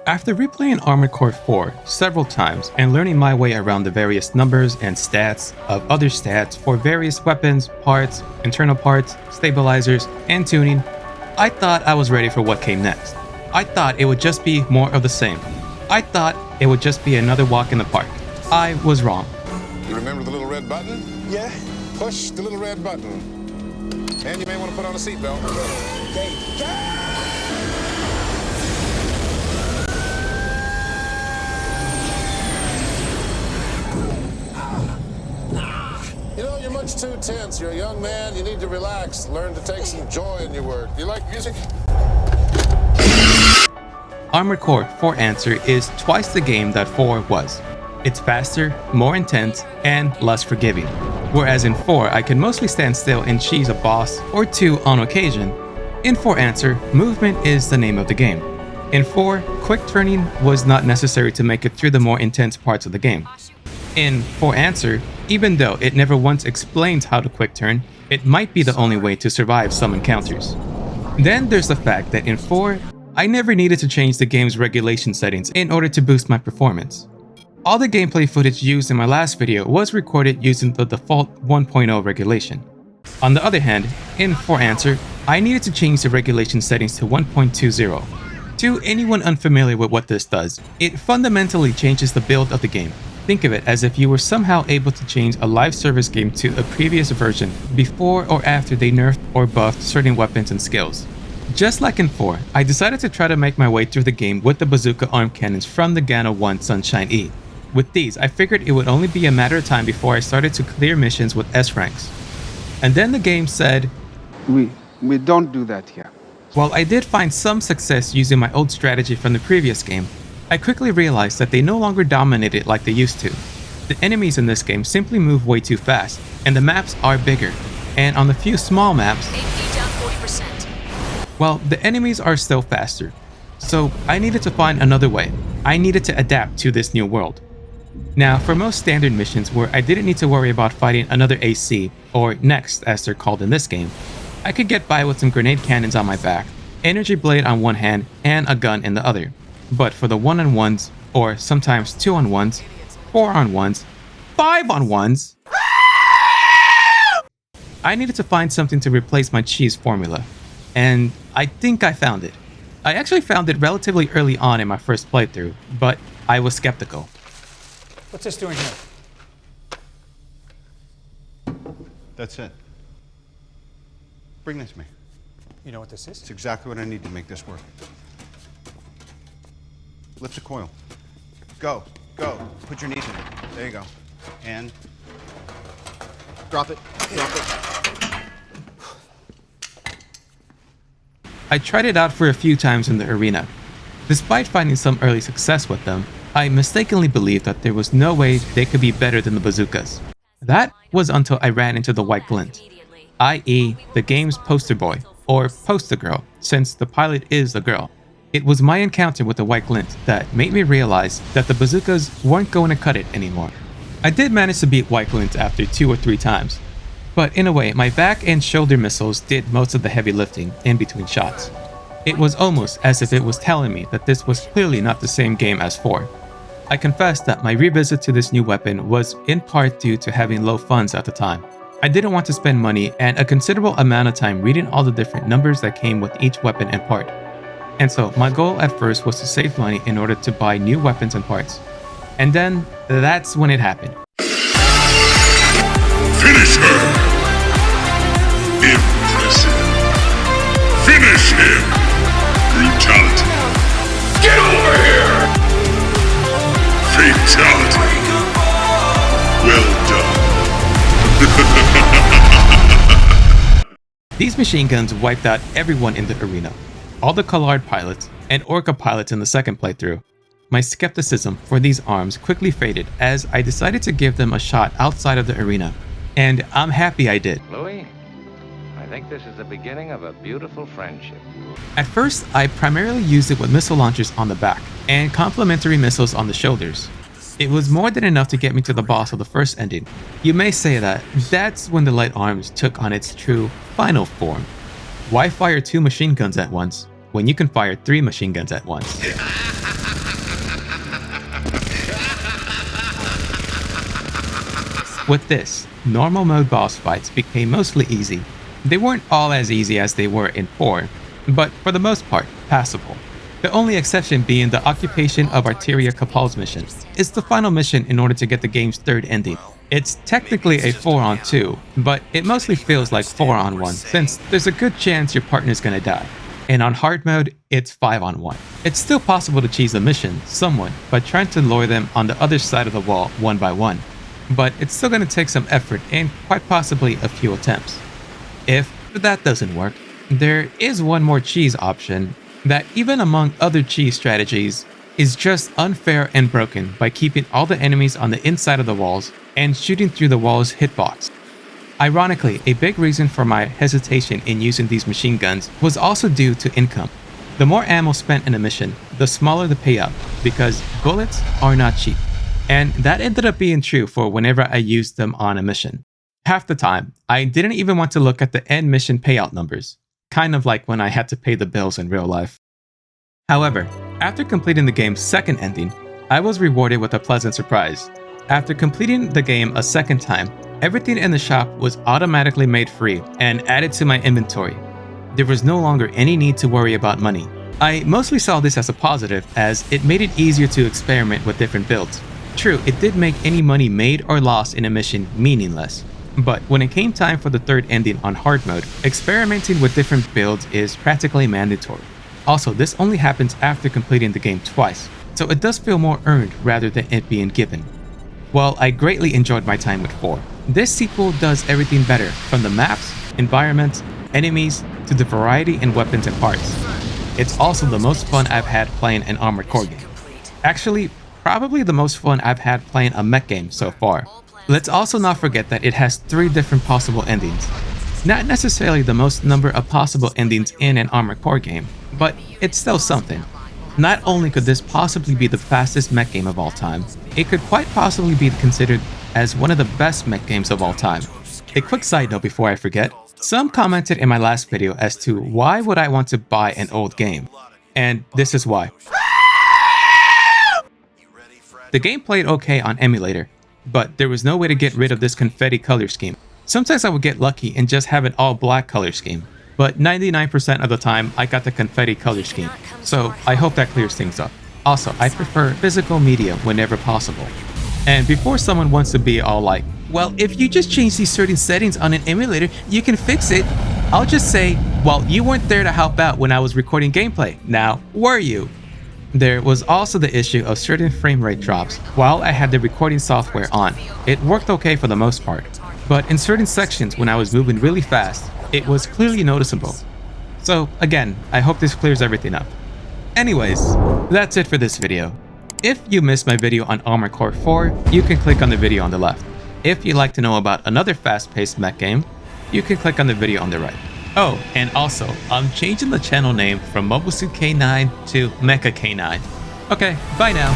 After replaying Armored Core 4 several times and learning my way around the various numbers and stats of other stats for various weapons, parts, internal parts, stabilizers, and tuning, I thought I was ready for what came next. I thought it would just be more of the same. I thought it would just be another walk in the park. I was wrong. You remember the little red button? Yeah. Push the little red button. And you may want to put on a seatbelt. You know, you're much too tense. You're a young man. You need to relax. Learn to take some joy in your work. Do you like music? Armored Core 4 Answer is twice the game that 4 was. It's faster, more intense, and less forgiving. Whereas in 4, I can mostly stand still and cheese a boss or two on occasion, in 4 Answer, movement is the name of the game. In 4, quick turning was not necessary to make it through the more intense parts of the game. In 4 Answer, even though it never once explains how to quick turn, it might be the only way to survive some encounters. Then there's the fact that in 4, I never needed to change the game's regulation settings in order to boost my performance. All the gameplay footage used in my last video was recorded using the default 1.0 regulation. On the other hand, in 4 Answer, I needed to change the regulation settings to 1.20. To anyone unfamiliar with what this does, it fundamentally changes the build of the game. Think of it as if you were somehow able to change a live service game to a previous version before or after they nerfed or buffed certain weapons and skills. Just like in 4, I decided to try to make my way through the game with the bazooka arm cannons from the Gano 1 Sunshine E. With these, I figured it would only be a matter of time before I started to clear missions with S ranks. And then the game said, We don't do that here. While I did find some success using my old strategy from the previous game, I quickly realized that they no longer dominated like they used to. The enemies in this game simply move way too fast, and the maps are bigger, and on the few small maps, AP down 40%. well, the enemies are still faster. So I needed to find another way. I needed to adapt to this new world. Now, for most standard missions where I didn't need to worry about fighting another AC, or Next as they're called in this game, I could get by with some grenade cannons on my back, energy blade on one hand, and a gun in the other. But for the 1-on-1s, or sometimes 2-on-1s, 4-on-1s, 5-on-1s, I needed to find something to replace my cheese formula. And I think I found it. I actually found it relatively early on in my first playthrough, but I was skeptical. What's this doing here? That's it. Bring this to me. You know what this is? It's exactly what I need to make this work. Lift the coil. Go. Put your knees in it. There you go. And drop it. I tried it out for a few times in the arena. Despite finding some early success with them, I mistakenly believed that there was no way they could be better than the bazookas. That was until I ran into the White Glint, i.e. the game's poster boy, or poster girl, since the pilot is a girl. It was my encounter with the White Glint that made me realize that the bazookas weren't going to cut it anymore. I did manage to beat White Glint after 2 or 3 times, but in a way, my back and shoulder missiles did most of the heavy lifting in between shots. It was almost as if it was telling me that this was clearly not the same game as 4. I confess that my revisit to this new weapon was in part due to having low funds at the time. I didn't want to spend money and a considerable amount of time reading all the different numbers that came with each weapon and part. And so my goal at first was to save money in order to buy new weapons and parts. And then that's when it happened. Finish her! Impressive. Finish him! Brutality. Get over here! Fatality. Well done. These machine guns wiped out everyone in the arena. All the Collard pilots and Orca pilots in the second playthrough. My skepticism for these arms quickly faded as I decided to give them a shot outside of the arena. And I'm happy I did. Louis, I think this is the beginning of a beautiful friendship. At first, I primarily used it with missile launchers on the back and complementary missiles on the shoulders. It was more than enough to get me to the boss of the first ending. You may say that that's when the light arms took on its true final form. Why fire 2 machine guns at once when you can fire 3 machine guns at once? With this, normal mode boss fights became mostly easy. They weren't all as easy as they were in 4, but for the most part, passable. The only exception being the Occupation of Arteria Capal's mission. It's the final mission in order to get the game's third ending. It's technically a 4-on-2, but it mostly feels like 4-on-1 since there's a good chance your partner's gonna die. And on hard mode, it's 5-on-1. It's still possible to cheese the mission, somewhat, by trying to lure them on the other side of the wall one by one. But it's still gonna take some effort and quite possibly a few attempts. If that doesn't work, there is one more cheese option that, even among other cheese strategies, is just unfair and broken by keeping all the enemies on the inside of the walls and shooting through the wall's hitbox. Ironically, a big reason for my hesitation in using these machine guns was also due to income. The more ammo spent in a mission, the smaller the payout, because bullets are not cheap. And that ended up being true for whenever I used them on a mission. Half the time, I didn't even want to look at the end mission payout numbers, kind of like when I had to pay the bills in real life. However, after completing the game's second ending, I was rewarded with a pleasant surprise. After completing the game a second time, everything in the shop was automatically made free and added to my inventory. There was no longer any need to worry about money. I mostly saw this as a positive, as it made it easier to experiment with different builds. True, it did make any money made or lost in a mission meaningless. But when it came time for the third ending on hard mode, experimenting with different builds is practically mandatory. Also, this only happens after completing the game twice, so it does feel more earned rather than it being given. While I greatly enjoyed my time with 4, this sequel does everything better, from the maps, environments, enemies, to the variety in weapons and parts. It's also the most fun I've had playing an Armored Core game. Actually, probably the most fun I've had playing a mech game so far. Let's also not forget that it has 3 different possible endings. Not necessarily the most number of possible endings in an Armored Core game, but it's still something. Not only could this possibly be the fastest mech game of all time, it could quite possibly be considered as one of the best mech games of all time. A quick side note before I forget, some commented in my last video as to why would I want to buy an old game, and this is why. The game played okay on emulator, but there was no way to get rid of this confetti color scheme. Sometimes I would get lucky and just have an all black color scheme, but 99% of the time I got the confetti color scheme, so I hope that clears things up. Also, I prefer physical media whenever possible. And before someone wants to be all like, well, if you just change these certain settings on an emulator, you can fix it, I'll just say, well, you weren't there to help out when I was recording gameplay. Now, were you? There was also the issue of certain frame rate drops while I had the recording software on. It worked okay for the most part, but in certain sections when I was moving really fast, it was clearly noticeable. So again, I hope this clears everything up. Anyways, that's it for this video. If you missed my video on Armored Core 4, you can click on the video on the left. If you'd like to know about another fast-paced mech game, you can click on the video on the right. Oh, and also, I'm changing the channel name from Mobile Suit K9 to Mecha K9. Okay, bye now.